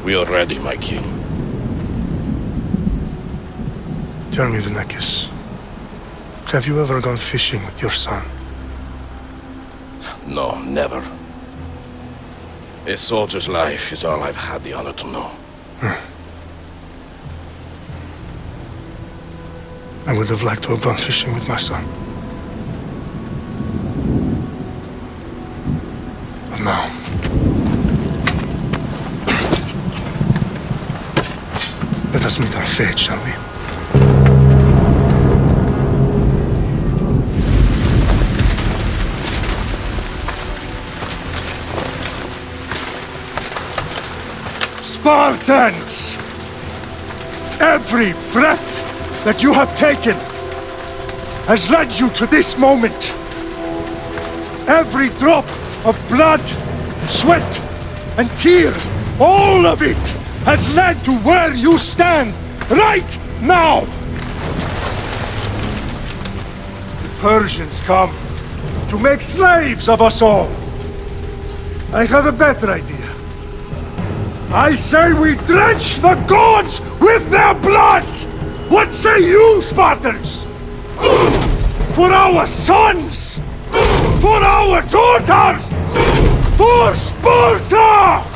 We are ready, my king. Tell me, Vinecus, have you ever gone fishing with your son? No, never. A soldier's life is all I've had the honor to know. I would have liked to have gone fishing with my son. But now... let us meet our fate, shall we? Spartans! Every breath that you have taken has led you to this moment. Every drop of blood, sweat, and tear, all of it has led to where you stand right now. The Persians come to make slaves of us all. I have a better idea. I say we drench the gods with their blood! What say you, Spartans? For our sons! For our daughters! For Sparta!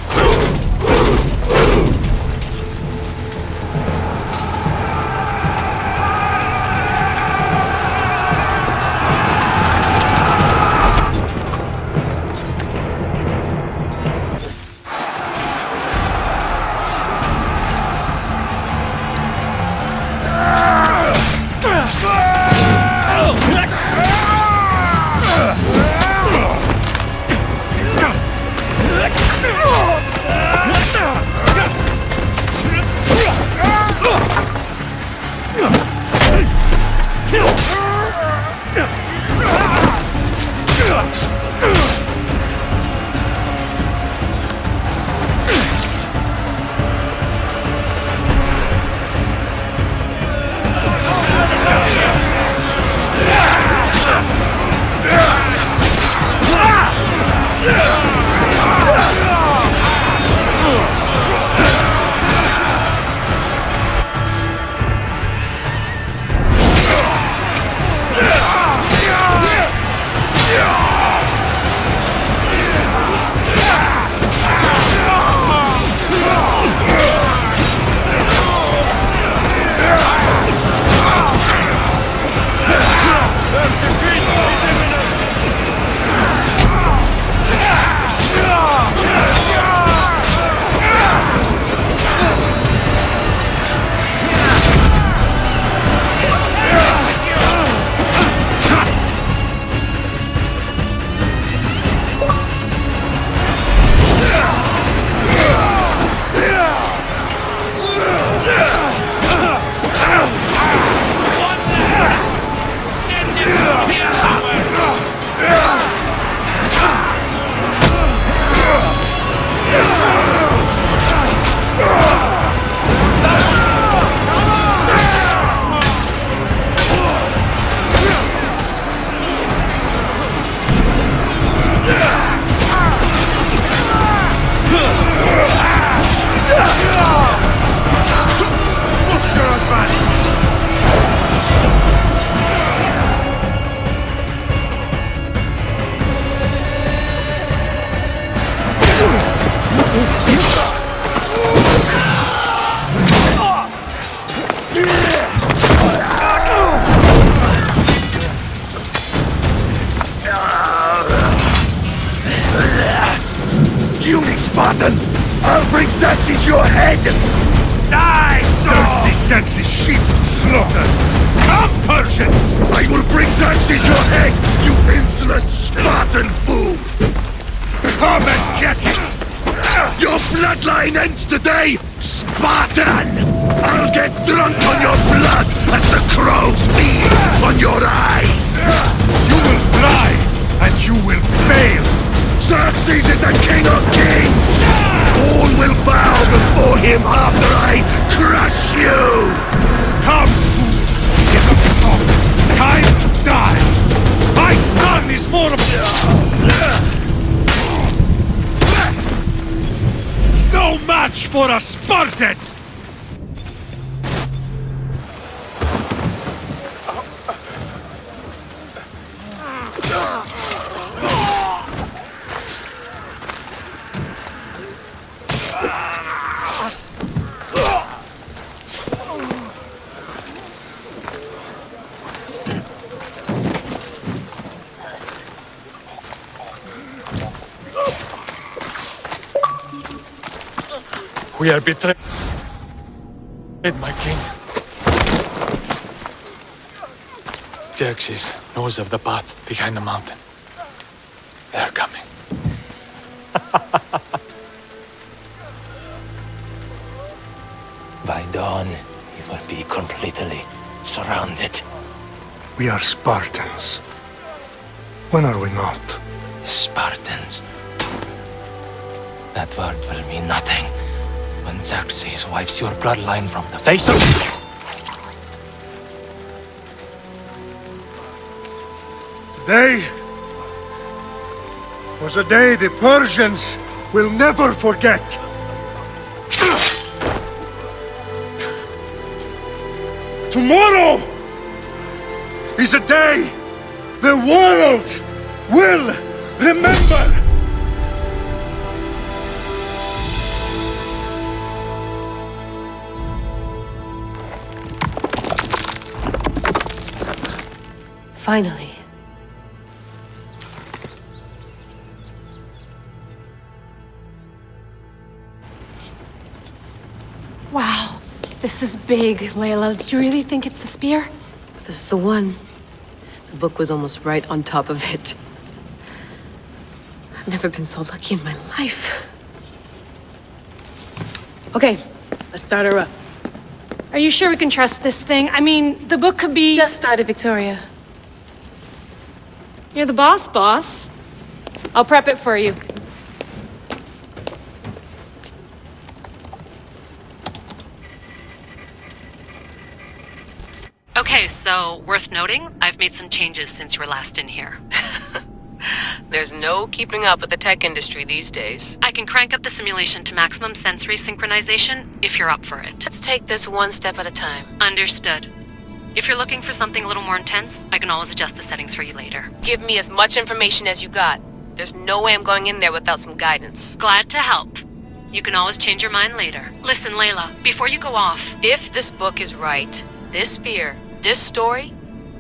Spartan! I'll bring Xerxes your head! Die! Xerxes sends his sheep to slaughter! Come, Persian! I will bring Xerxes your head, you insolent Spartan fool! Come and get it! Your bloodline ends today, Spartan! I'll get drunk on your blood as the crows feed on your eyes! You will die, and you will fail! Xerxes is the king of kings! All will bow before him after I crush you! Come, fool! It is time to die! My son is more of... No match for for a Spartan! We are betrayed, my king. Xerxes knows of the path behind the mountain. They're coming. By dawn, you will be completely surrounded. We are Spartans. When are we not? Spartans. That word will mean nothing when Xerxes wipes your bloodline from the face of... Today was a day the Persians will never forget. Tomorrow is a day the world will remember. Finally. Wow, this is big, Layla. Do you really think it's the spear? This is the one. The book was almost right on top of it. I've never been so lucky in my life. Okay, let's start her up. Are you sure we can trust this thing? I mean, the book could be... Just started, Victoria. You're the boss. I'll prep it for you. Okay, so worth noting, I've made some changes since you were last in here. There's no keeping up with the tech industry these days. I can crank up the simulation to maximum sensory synchronization if you're up for it. Let's take this one step at a time. Understood. If you're looking for something a little more intense, I can always adjust the settings for you later. Give me as much information as you got. There's no way I'm going in there without some guidance. Glad to help. You can always change your mind later. Listen, Layla, before you go off... If this book is right, this spear, this story,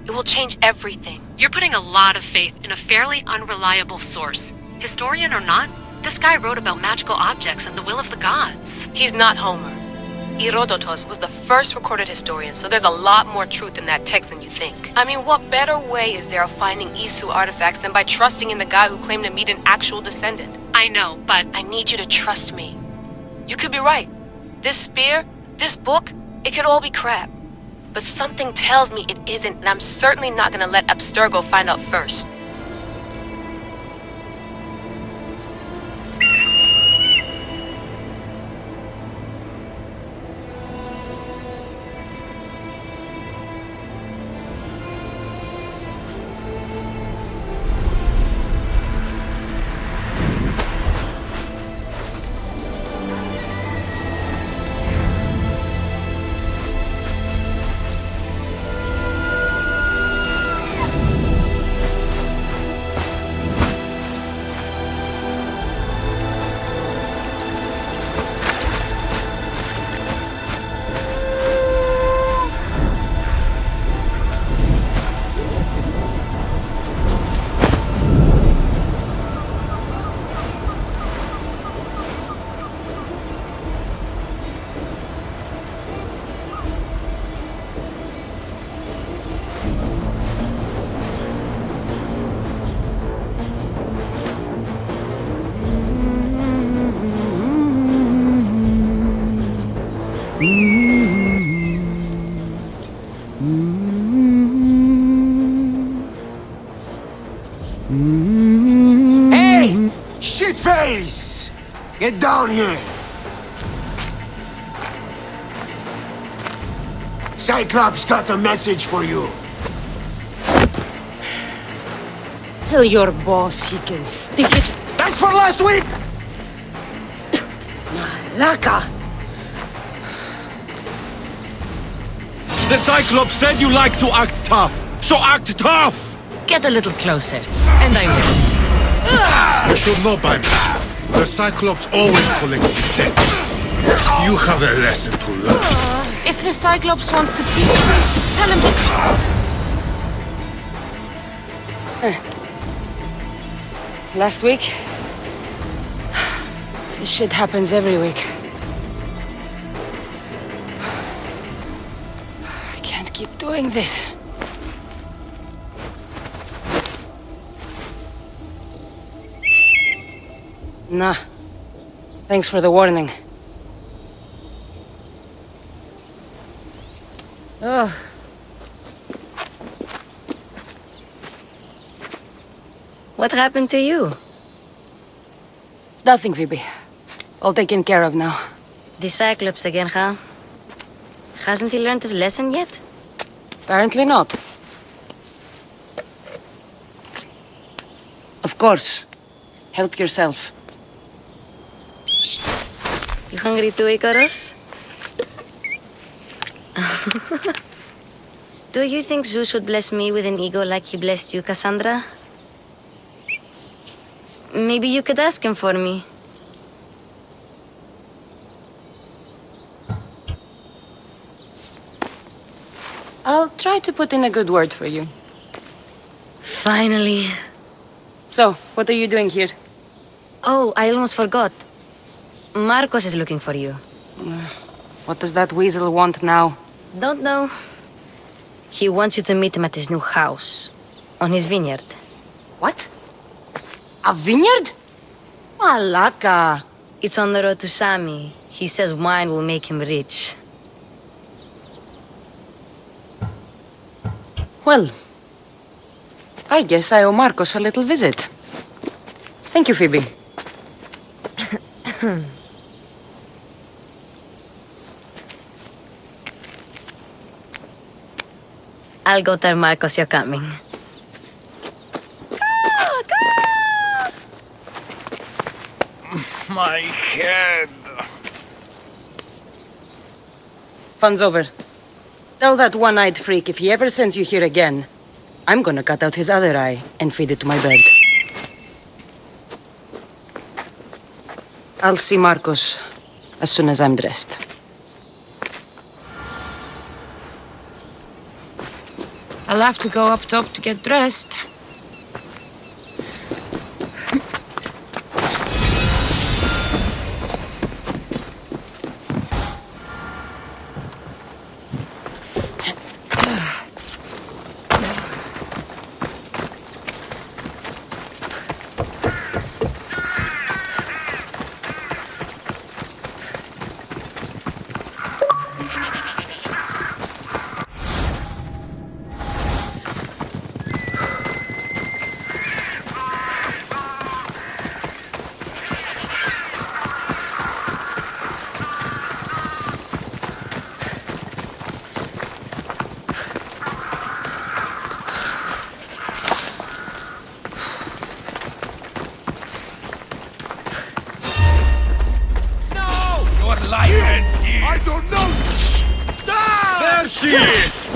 it will change everything. You're putting a lot of faith in a fairly unreliable source. Historian or not, this guy wrote about magical objects and the will of the gods. He's not Homer. Herodotus was the first recorded historian, so there's a lot more truth in that text than you think. I mean, what better way is there of finding Isu artifacts than by trusting in the guy who claimed to meet an actual descendant? I know, but... I need you to trust me. You could be right. This spear, this book, it could all be crap. But something tells me it isn't, and I'm certainly not gonna let Abstergo find out first. Hey! Shitface! Get down here! Cyclops got a message for you. Tell your boss he can stick it. That's for last week! Malaka! The Cyclops said you like to act tough, so act tough! Get a little closer, and I will. You should know by now. The Cyclops always collects his debts. You have a lesson to learn. If the Cyclops wants to teach me, tell him to... Last week? This shit happens every week. I can't keep doing this. Nah. Thanks for the warning. Oh. What happened to you? It's nothing, Phoebe. All taken care of now. The Cyclops again, huh? Hasn't he learned his lesson yet? Apparently not. Of course. Help yourself. You hungry too, Icarus? Do you think Zeus would bless me with an ego like he blessed you, Cassandra? Maybe you could ask him for me. I'll try to put in a good word for you. Finally. So, what are you doing here? Oh, I almost forgot. Marcos is looking for you. What does that weasel want now? Don't know. He wants you to meet him at his new house. On his vineyard. What? A vineyard? Malaka. It's on the road to Sami. He says wine will make him rich. Well, I guess I owe Marcos a little visit. Thank you, Phoebe. I'll go tell Marcos you're coming. My head. Fun's over. Tell that one-eyed freak if he ever sends you here again, I'm gonna cut out his other eye and feed it to my bird. I'll see Marcos as soon as I'm dressed. I'll have to go up top to get dressed. I don't know! There she is!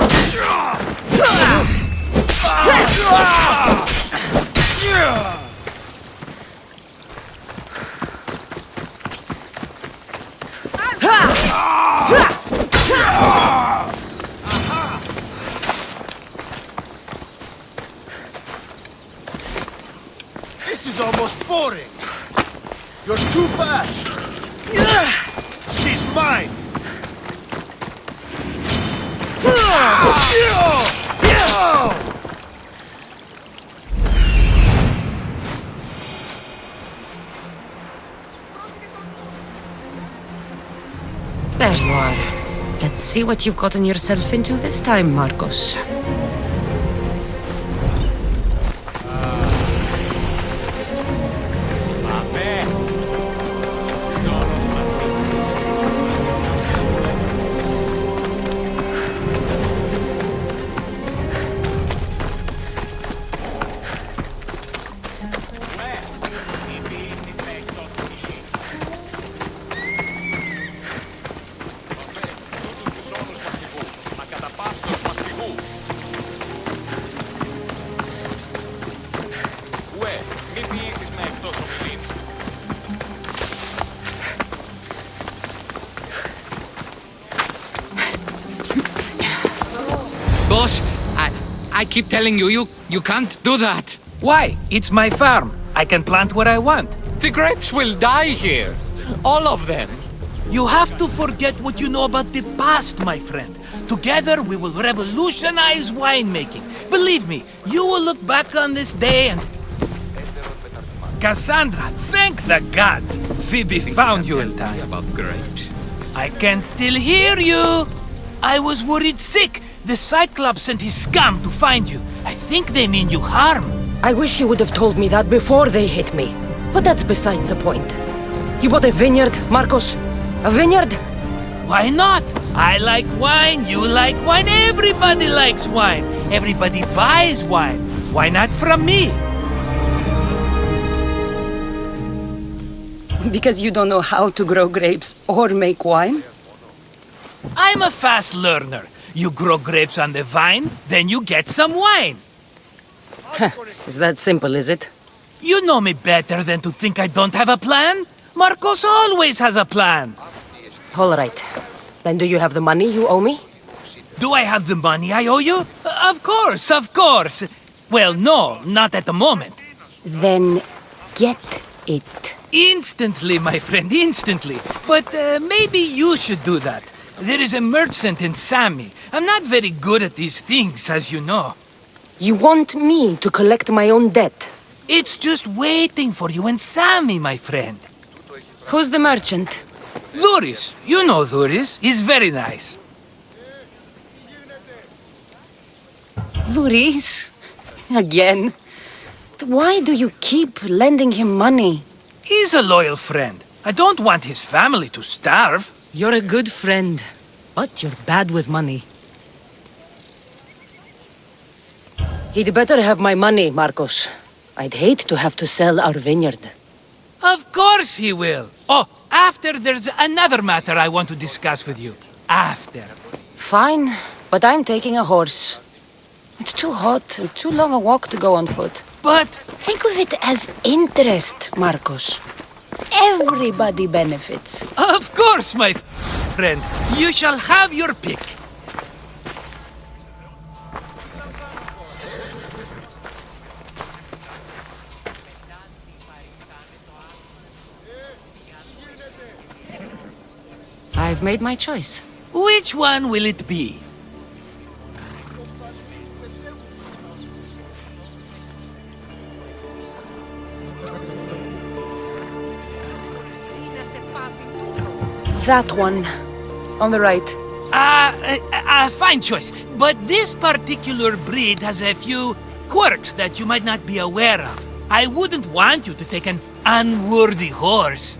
This is almost boring. You're too fast. She's mine. There you are. Let's see what you've gotten yourself into this time, Marcos. I keep telling you, you can't do that. Why? It's my farm. I can plant what I want. The grapes will die here. All of them. You have to forget what you know about the past, my friend. Together, we will revolutionize winemaking. Believe me, you will look back on this day and... Cassandra, thank the gods! Phoebe found you in time. About grapes. I can still hear you! I was worried sick. The Cyclops sent his scum to find you. I think they mean you harm. I wish you would have told me that before they hit me. But that's beside the point. You bought a vineyard, Marcos? A vineyard? Why not? I like wine, you like wine, everybody likes wine. Everybody buys wine. Why not from me? Because you don't know how to grow grapes or make wine? I'm a fast learner. You grow grapes on the vine, then you get some wine. Is that simple, is it? You know me better than to think I don't have a plan. Marcos always has a plan. All right. Then do you have the money you owe me? Do I have the money I owe you? Of course, of course. Well, no, not at the moment. Then get it. Instantly, my friend, instantly. But maybe you should do that. There is a merchant in Sami. I'm not very good at these things, as you know. You want me to collect my own debt? It's just waiting for you in Sami, my friend. Who's the merchant? Dhuris. You know Dhuris. He's very nice. Dhuris? Again? Why do you keep lending him money? He's a loyal friend. I don't want his family to starve. You're a good friend, but you're bad with money. He'd better have my money, Marcos. I'd hate to have to sell our vineyard. Of course he will. Oh, after there's another matter I want to discuss with you. After. Fine, but I'm taking a horse. It's too hot and too long a walk to go on foot. But... think of it as interest, Marcos. Everybody benefits. Of course, my friend. You shall have your pick. I've made my choice. Which one will it be? That one. On the right. Fine choice. But this particular breed has a few quirks that you might not be aware of. I wouldn't want you to take an unworthy horse.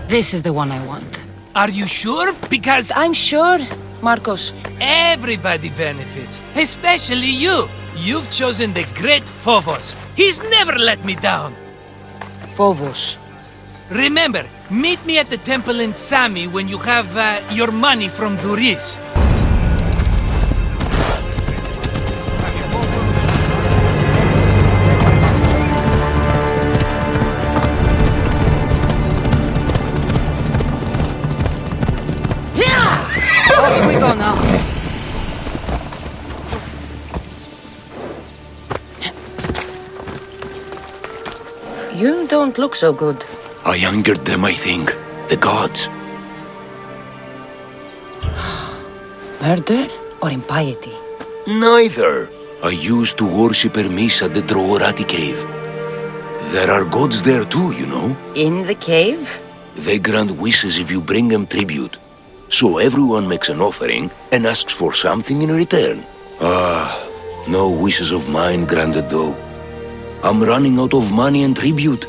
This is the one I want. Are you sure? Because I'm sure, Marcos. Everybody benefits, especially you. You've chosen the great Phobos. He's never let me down. Phobos. Remember, meet me at the temple in Sami when you have your money from Dhuris. Off we go now. You don't look so good. I angered them, I think. The gods. Murder or impiety? Neither. I used to worship Hermes at the Droorati cave. There are gods there too, you know. In the cave? They grant wishes if you bring them tribute. So everyone makes an offering and asks for something in return. No wishes of mine granted though. I'm running out of money and tribute.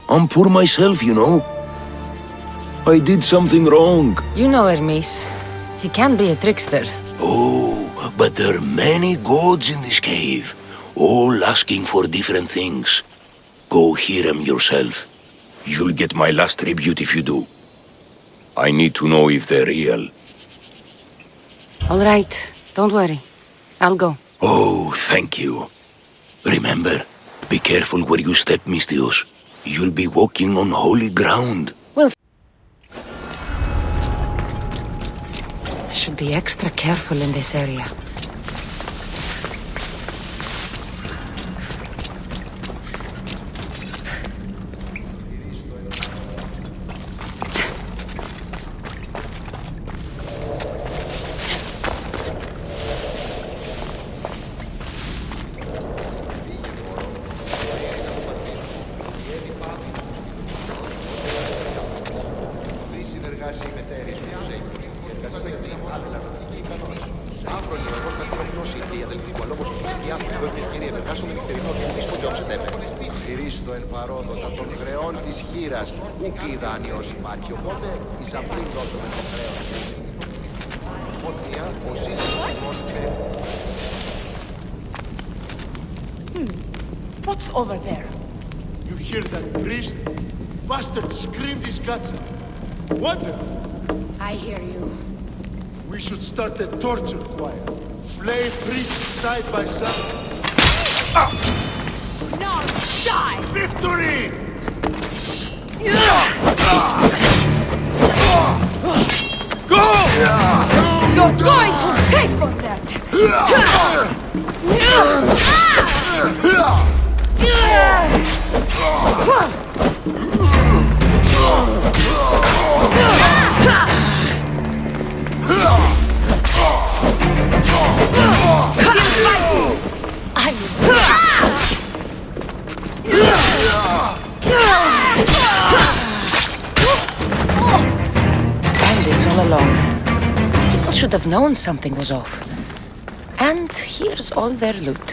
I'm poor myself, you know. I did something wrong. You know Hermes. He can be a trickster. Oh, but there are many gods in this cave, all asking for different things. Go hear them yourself. You'll get my last tribute if you do. I need to know if they're real. All right, don't worry. I'll go. Oh, thank you. Remember, be careful where you step, Mistios. You'll be walking on holy ground. Well, Should be extra careful in this area. Χρήστο εν παρόδοτα των χρεών της χείρας, ουκ η δάνειος υπάρχει, οπότε εις αυτήν δώσουμε το χρέος. Μότια, ο σύζυγος ενός What's over there? You hear that priest? Bastard screamed his guts out. Wonderful! I hear you. We should start a torture choir. Flay priests side by side. Now die! Victory! Go! You're going to pay for that! Bandits all along. People should have known something was off. And here's all their loot.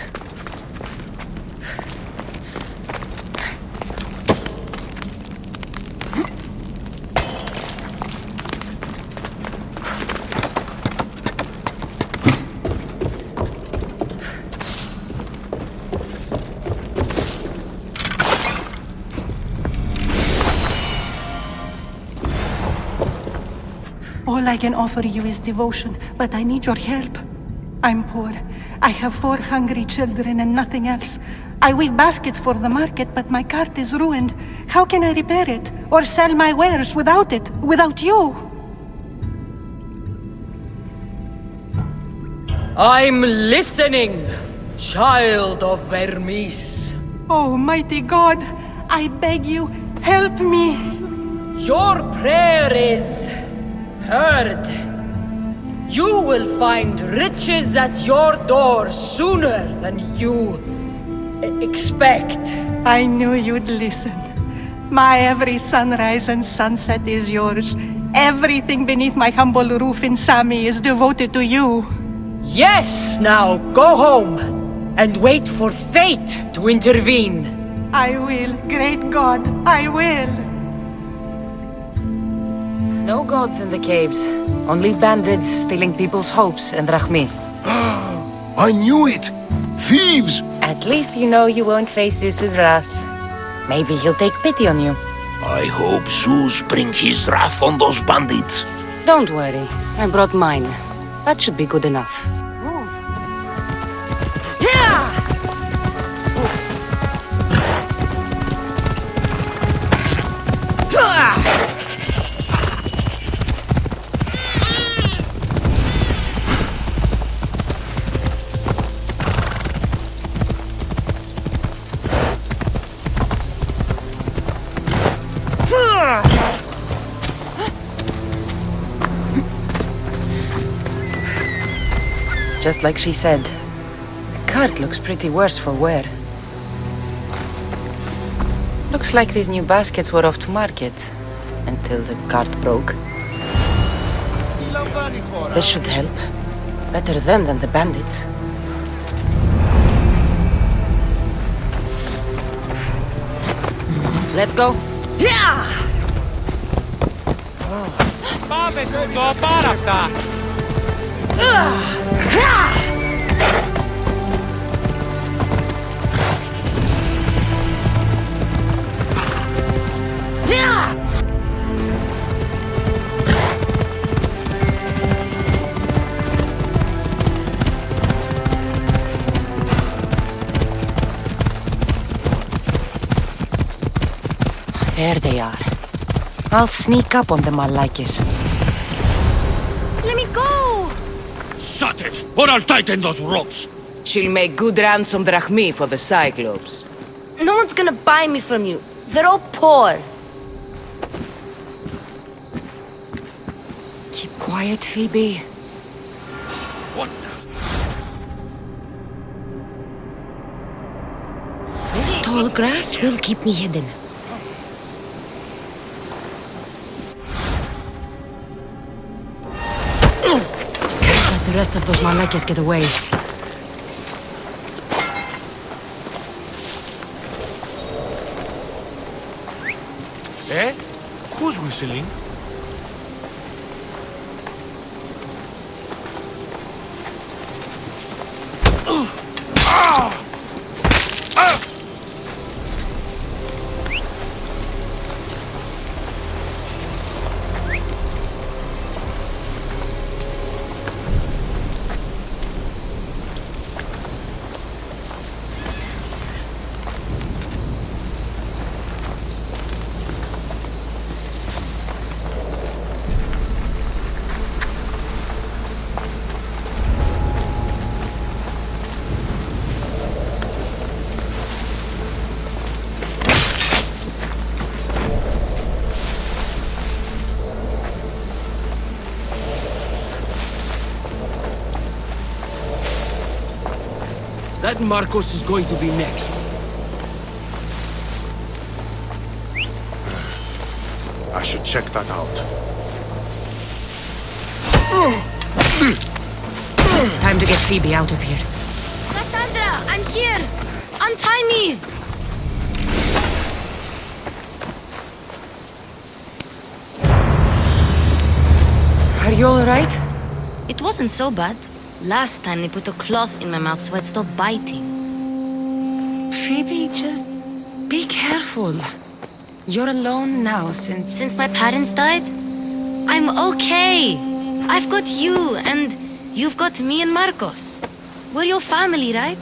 All I can offer you is devotion, but I need your help. I'm poor. I have 4 hungry children and nothing else. I weave baskets for the market, but my cart is ruined. How can I repair it? Or sell my wares without it? Without you? I'm listening, child of Hermes. Oh, mighty God, I beg you, help me. Your prayer is heard. You will find riches at your door sooner than you expect. I knew you'd listen. My every sunrise and sunset is yours. Everything beneath my humble roof in Sami is devoted to you. Yes, now go home and wait for fate to intervene. I will, great God, I will. No gods in the caves. Only bandits stealing people's hopes and Rahmi. I knew it! Thieves! At least you know you won't face Zeus's wrath. Maybe he'll take pity on you. I hope Zeus brings his wrath on those bandits. Don't worry. I brought mine. That should be good enough. Move! Just like she said. The cart looks pretty worse for wear. Looks like these new baskets were off to market. Until the cart broke. This should help. Better them than the bandits. Let's go. Yeah! Πάμε το πάρα αυτά. There they are. I'll sneak up on the Malakis. Let me go! Shut it, or I'll tighten those ropes! She'll make good ransom drachmi for the Cyclops. No one's gonna buy me from you. They're all poor. Keep quiet, Phoebe. What? This tall grass will keep me hidden. Can't let the rest of those Malakas get away. Eh? Who's whistling? That Marcos is going to be next. I should check that out. Time to get Phoebe out of here. Cassandra, I'm here! Untie me! Are you alright? It wasn't so bad. Last time they put a cloth in my mouth so I'd stop biting. Phoebe, just be careful. You're alone now Since my parents died? I'm okay. I've got you, and you've got me and Marcos. We're your family, right?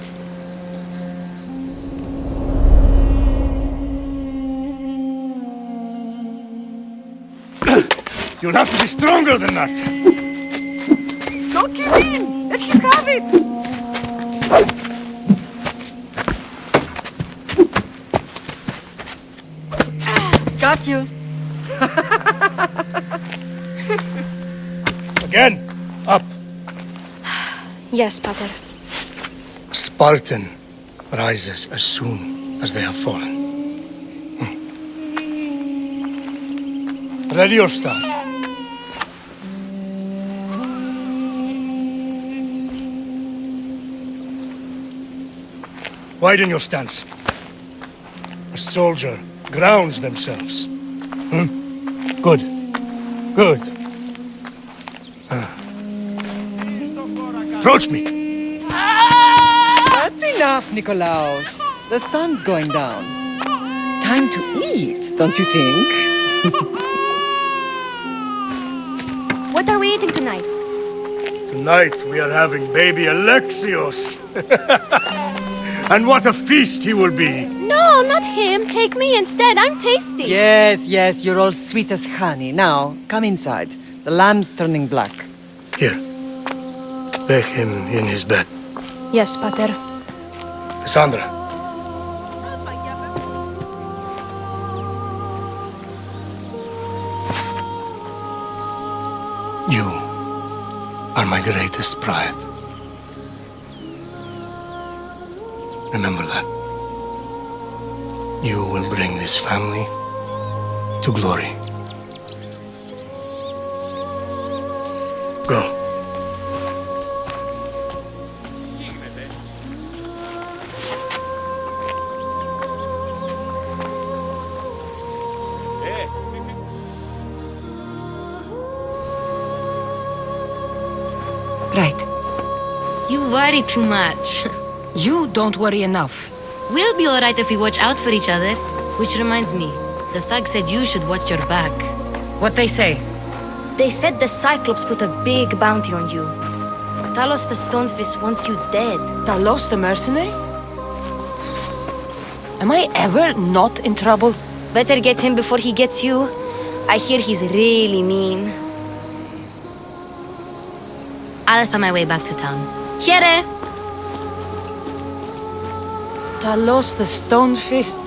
You'll have to be stronger than that. Don't give in! Let him have it! Got you. Again, up. Yes, Pater. A Spartan rises as soon as they have fallen. Ready your staff. Widen your stance. A soldier grounds themselves. Good. Good. Approach me. That's enough, Nikolaos. The sun's going down. Time to eat, don't you think? What are we eating tonight? Tonight we are having baby Alexios. And what a feast he will be! No, not him. Take me instead. I'm tasty. Yes, yes, you're all sweet as honey. Now, come inside. The lamb's turning black. Here. Lay him in his bed. Yes, Pater. Cassandra. You are my greatest pride. Remember that. You will bring this family to glory. Go. Right. You worry too much. You don't worry enough. We'll be alright if we watch out for each other. Which reminds me, the thug said you should watch your back. What they say? They said the Cyclops put a big bounty on you. Talos the Stonefist wants you dead. Talos the mercenary? Am I ever not in trouble? Better get him before he gets you. I hear he's really mean. I'll find my way back to town. Here! Talos the Stone Fist.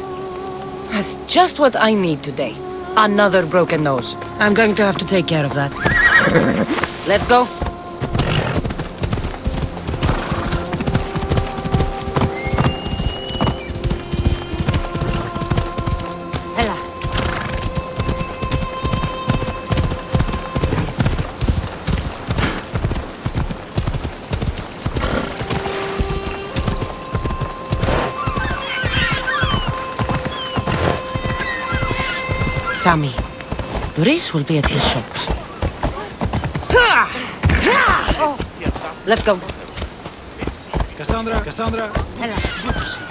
That's just what I need today. Another broken nose. I'm going to have to take care of that. Let's go. Sammy. Reese will be at his shop. Let's go. Cassandra. Hello. Good to see you.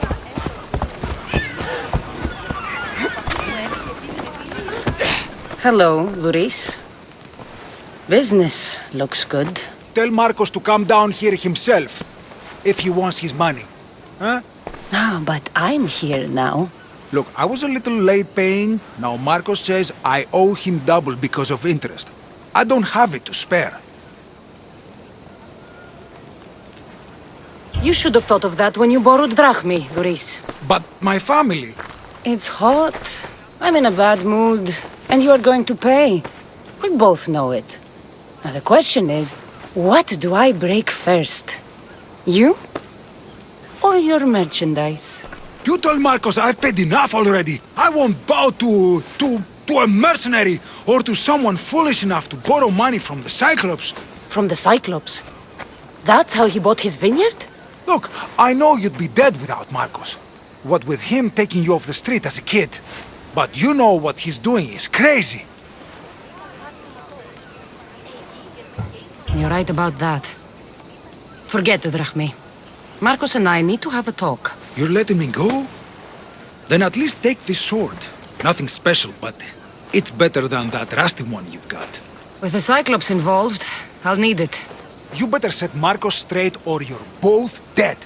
Hello, Luris. Business looks good. Tell Marcos to come down here himself, if he wants his money. Huh? No, but I'm here now. Look, I was a little late paying. Now Marcos says I owe him double because of interest. I don't have it to spare. You should have thought of that when you borrowed drachmi, Luris. But my family... It's hot. I'm in a bad mood. And you are going to pay. We both know it. Now the question is, what do I break first? You? Or your merchandise? You told Marcos I've paid enough already. I won't bow to a mercenary or to someone foolish enough to borrow money from the Cyclops. From the Cyclops? That's how he bought his vineyard? Look, I know you'd be dead without Marcos. What with him taking you off the street as a kid. But you know what he's doing is crazy. You're right about that. Forget the drachmi. Marcos and I need to have a talk. You're letting me go? Then at least take this sword. Nothing special, but it's better than that rusty one you've got. With the Cyclops involved, I'll need it. You better set Marcos straight or you're both dead.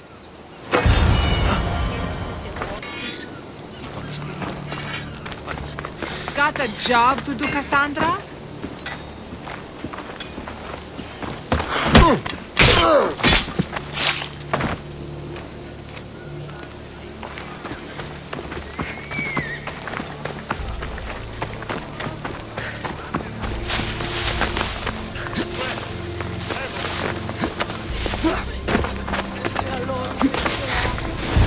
Got a job to do, Cassandra?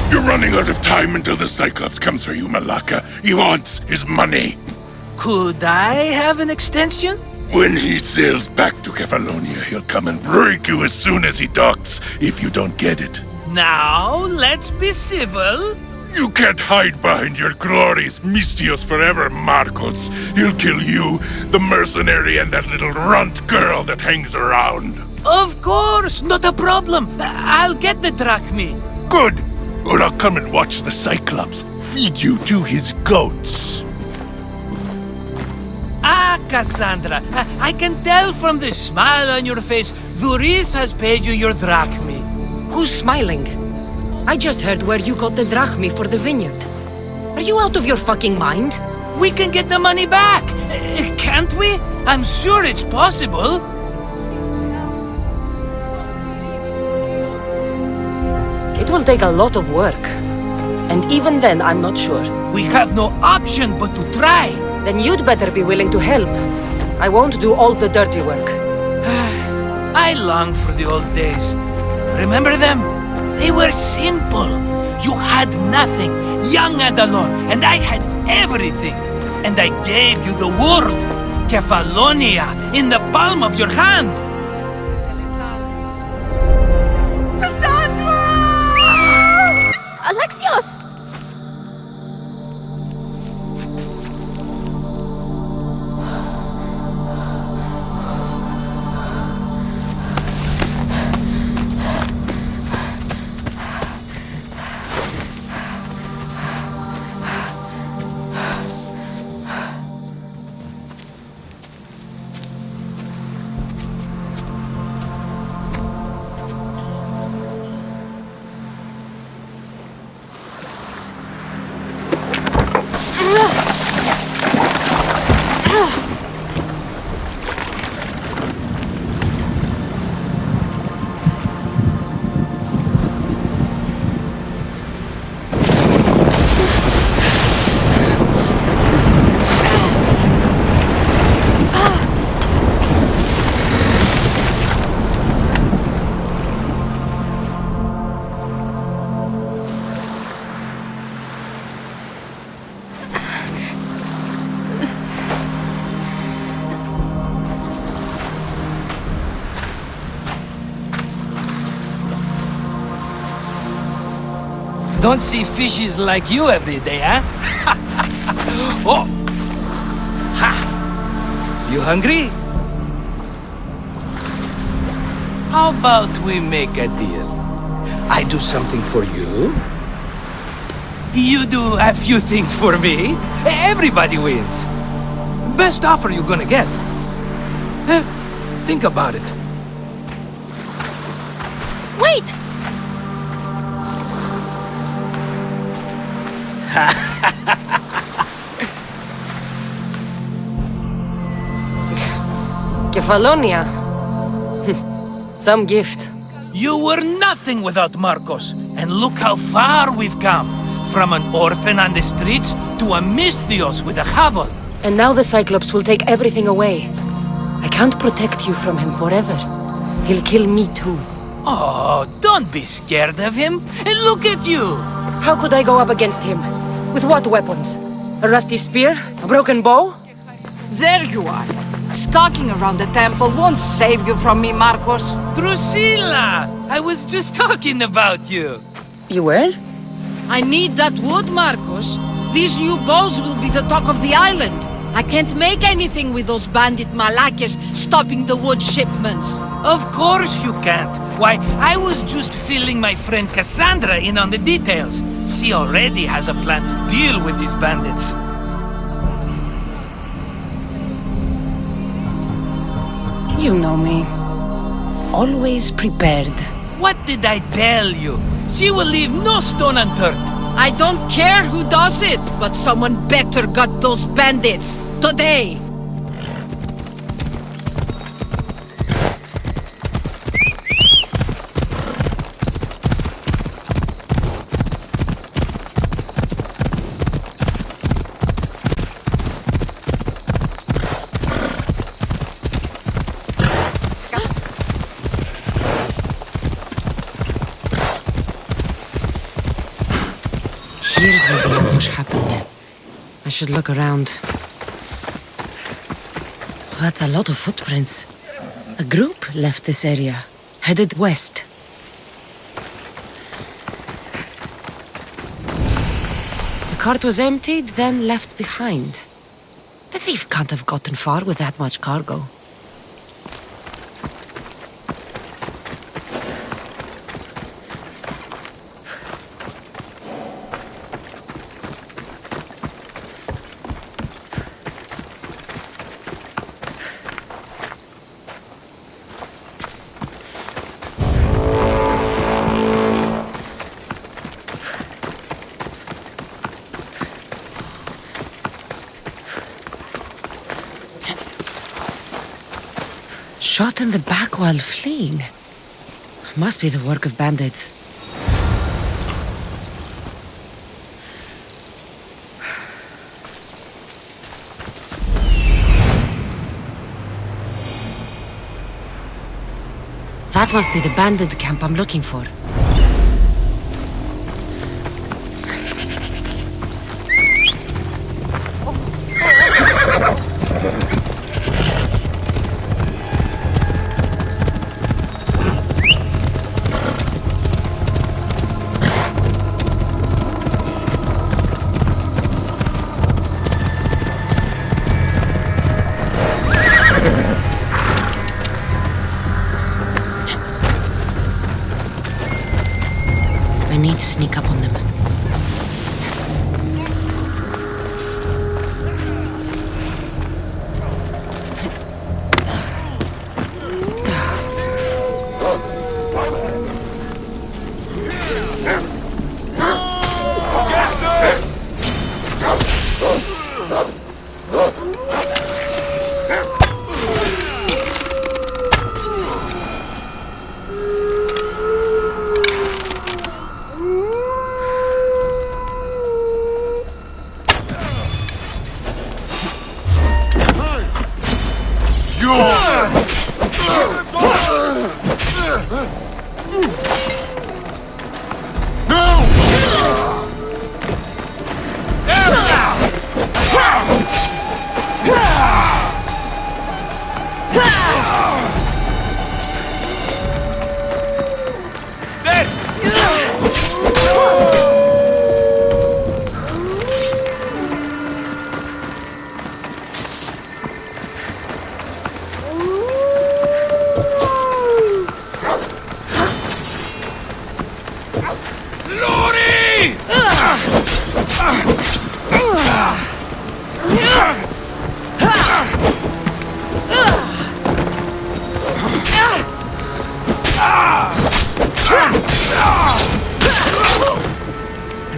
You're running out of time until the Cyclops comes for you, Malaka. He wants his money. Could I have an extension? When he sails back to Kefalonia, he'll come and break you as soon as he docks, if you don't get it. Now, let's be civil. You can't hide behind your glorious Mistios forever, Marcos. He'll kill you, the mercenary, and that little runt girl that hangs around. Of course, not a problem. I'll get the drachmi. Good. Or I'll come and watch the Cyclops feed you to his goats. Ah, Cassandra, I can tell from the smile on your face, Luris has paid you your drachmi. Who's smiling? I just heard where you got the drachmi for the vineyard. Are you out of your fucking mind? We can get the money back, can't we? I'm sure it's possible. It will take a lot of work. And even then, I'm not sure. We have no option but to try. Then you'd better be willing to help. I won't do all the dirty work. I long for the old days. Remember them? They were simple. You had nothing, young and alone, and I had everything. And I gave you the world, Kefalonia, in the palm of your hand. Alexios! Don't see fishes like you every day, huh? Oh! Ha! You hungry? How about we make a deal? I do something for you. You do a few things for me. Everybody wins. Best offer you're gonna get. Think about it. Wait! Kefalonia. Some gift. You were nothing without Marcos, and look how far we've come. From an orphan on the streets to a Misthios with a hovel. And now the Cyclops will take everything away. I can't protect you from him forever. He'll kill me too. Oh, don't be scared of him. And look at you! How could I go up against him? With what weapons? A rusty spear? A broken bow? There you are. Skulking around the temple won't save you from me, Marcos. Drusilla! I was just talking about you. You were? I need that wood, Marcos. These new bows will be the talk of the island. I can't make anything with those bandit malakes stopping the wood shipments. Of course you can't. Why, I was just filling my friend Cassandra in on the details. She already has a plan to deal with these bandits. You know me. Always prepared. What did I tell you? She will leave no stone unturned. I don't care who does it, but someone better got those bandits. Today! Here's where the ambush happened. I should look around. That's a lot of footprints. A group left this area, headed west. The cart was emptied, then left behind. The thief can't have gotten far with that much cargo. Shot in the back while fleeing. Must be the work of bandits. That must be the bandit camp I'm looking for. I need to sneak up on them.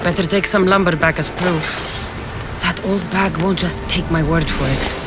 Better take some lumber back as proof. That old bag won't just take my word for it.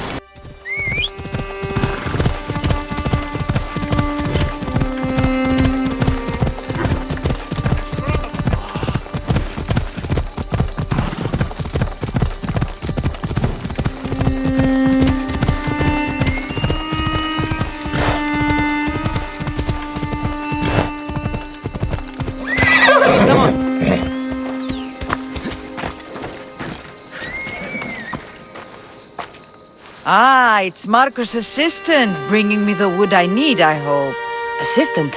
Ah, it's Marco's assistant bringing me the wood I need, I hope. Assistant?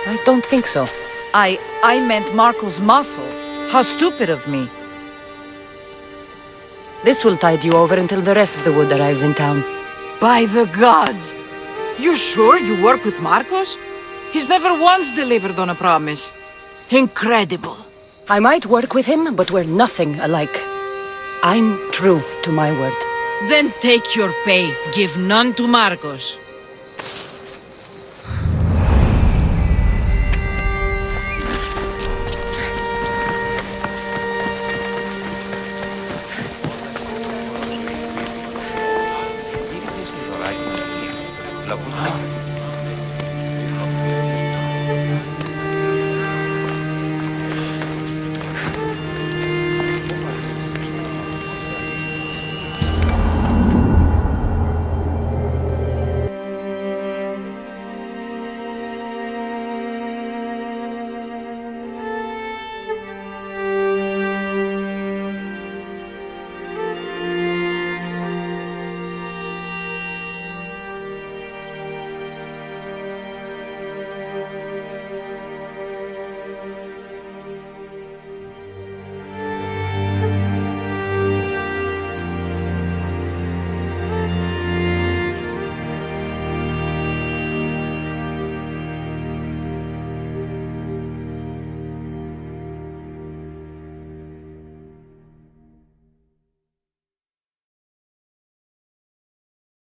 I don't think so. I meant Marco's muscle. How stupid of me. This will tide you over until the rest of the wood arrives in town. By the gods! You sure you work with Marcos? He's never once delivered on a promise. Incredible. I might work with him, but we're nothing alike. I'm true to my word. Then take your pay. Give none to Marcos.